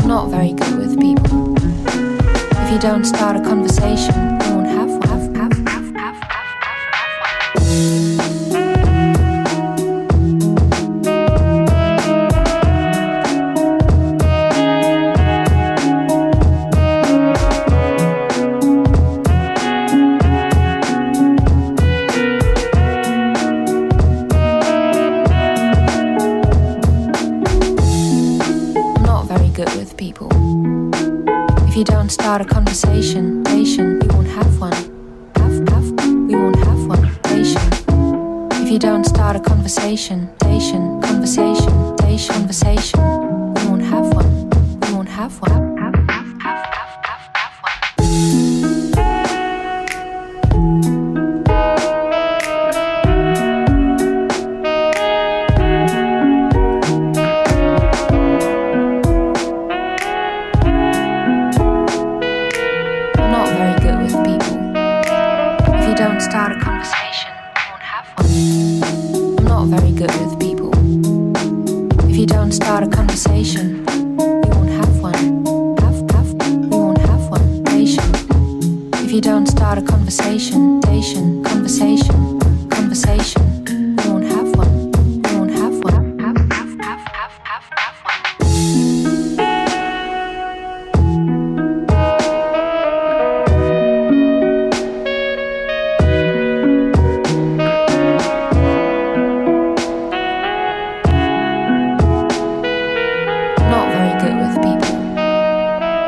Not very good with people. If you don't start a conversation, you won't have one. If you don't start a conversation, we won't have one. We won't have one. If you don't start a conversation, conversation, we won't have one. We won't have one. Start a conversation, you won't have one. I'm not very good with people. If you don't start a conversation, we won't have one. We won't have one. If you don't start a conversation, conversation, we won't have one. We won't have one.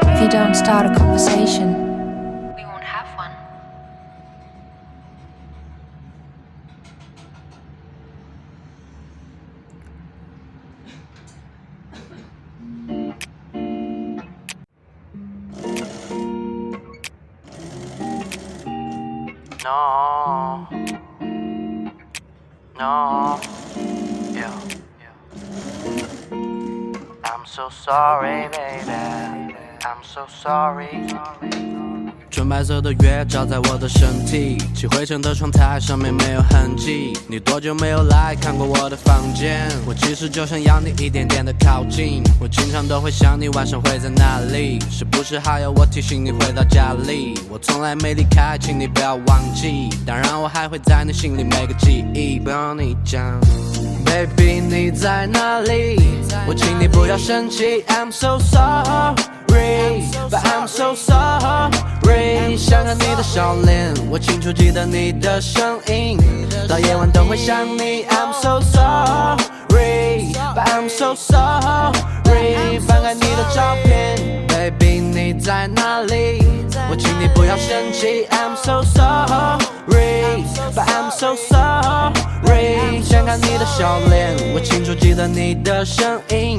If you don't start a conversation, we won't have one. No, yeah. I'm so sorry, baby. I'm so sorry. 纯白色的月照在我的身体，漆灰尘的窗台上面没有痕迹。你多久没有来看过我的房间？我其实就想要你一点点的靠近。我经常都会想你晚上会在哪里，是不是还要我提醒你回到家里？我从来没离开，请你不要忘记。当然我还会在你心里每个记忆。不要你讲 ，Baby 你在哪里？我请你不要生气 ，I'm so sorry。But I'm so sorry， 想看你的笑脸，我清楚记得你的声音，到夜晚都会想你。I'm so sorry，But I'm so sorry， 翻开你的照片 ，Baby 你在哪里？我请你不要生气。I'm so sorry，But I'm so sorry， 想看你的笑脸，我清楚记得你的声音，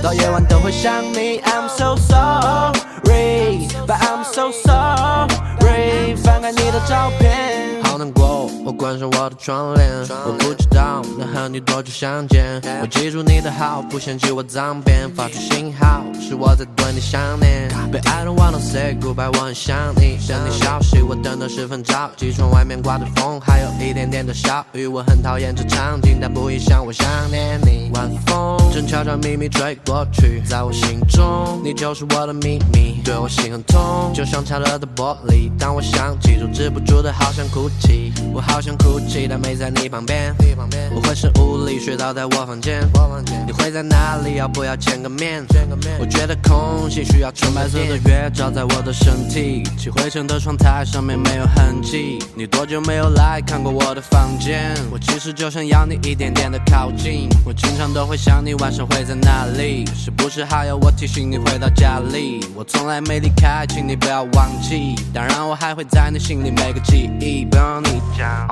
到夜晚都会想你。I'm so sorry。But I'm so sorry， 翻开你的照片，好难过，我关上我的窗帘，我不知道能和你多久相见，我记住你的好，不嫌弃我脏辫，发出信号，是我在对你想念。But I don't wanna say goodbye， 我很想你，等你消息，我等得十分着急，窗外面刮着风，还有一点点的小雨，我很讨厌这场景，但不影响我想念你。晚风正悄悄咪咪吹过去，在我心中，你就是我的秘密，对我心很痛，就像拆了的玻璃，当我想记住，止不住的好想哭泣。起。我好想哭泣，但没在你旁边。我会是无力睡倒在我房间。你会在哪里？要不要见个面？我觉得空心需要纯白色的月照在我的身体，漆灰尘的窗台上面没有痕迹。你多久没有来看过我的房间？我其实就想要你一点点的靠近。我经常都会想你晚上会在哪里，是不是还要我提醒你回到家里？我从来没离开，请你不要忘记。当然我还会在你心里每个记忆。不用你讲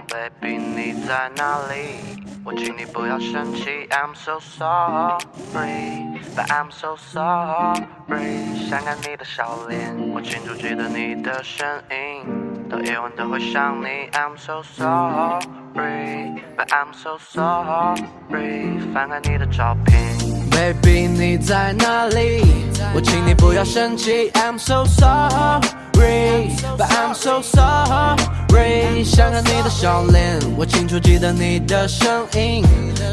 ，baby 你在哪里？我请你不要生气 I'm so sorry But I'm so sorry 想看你的笑脸，我清楚记得你的声音，到夜晚都会想你 I'm so sorry But I'm so sorry 翻看你的照片 Baby 你在哪里？我请你不要生气 I'm so sorry But I'm so sorry 想看你的笑脸，我清楚记得你的声音，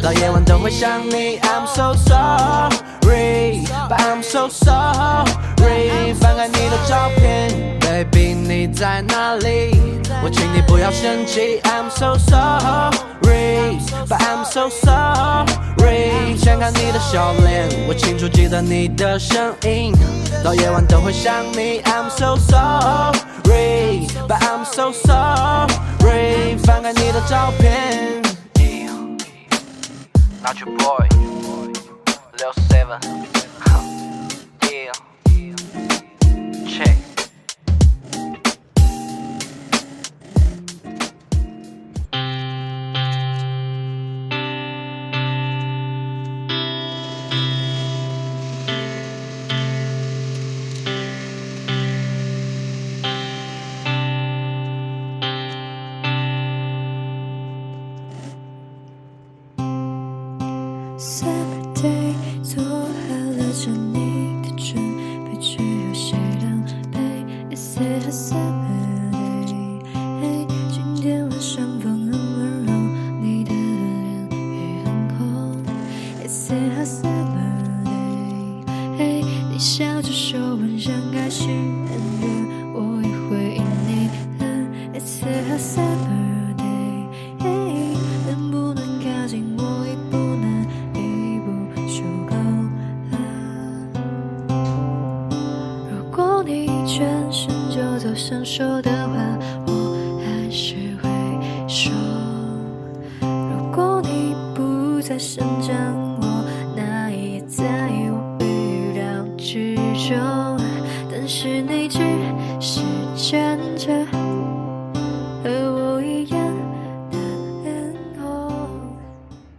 到夜晚都会想你 I'm so sorry But I'm so sorry 翻开你的照片 Baby 你在哪里？我请你不要生气 I'm so sorry But I'm so sorry 想看你的笑脸，我清楚记得你的声音，到夜晚都会想你 I'm so sorry But I'm so sorry 翻开你的照片 Not your boy 67 Yeah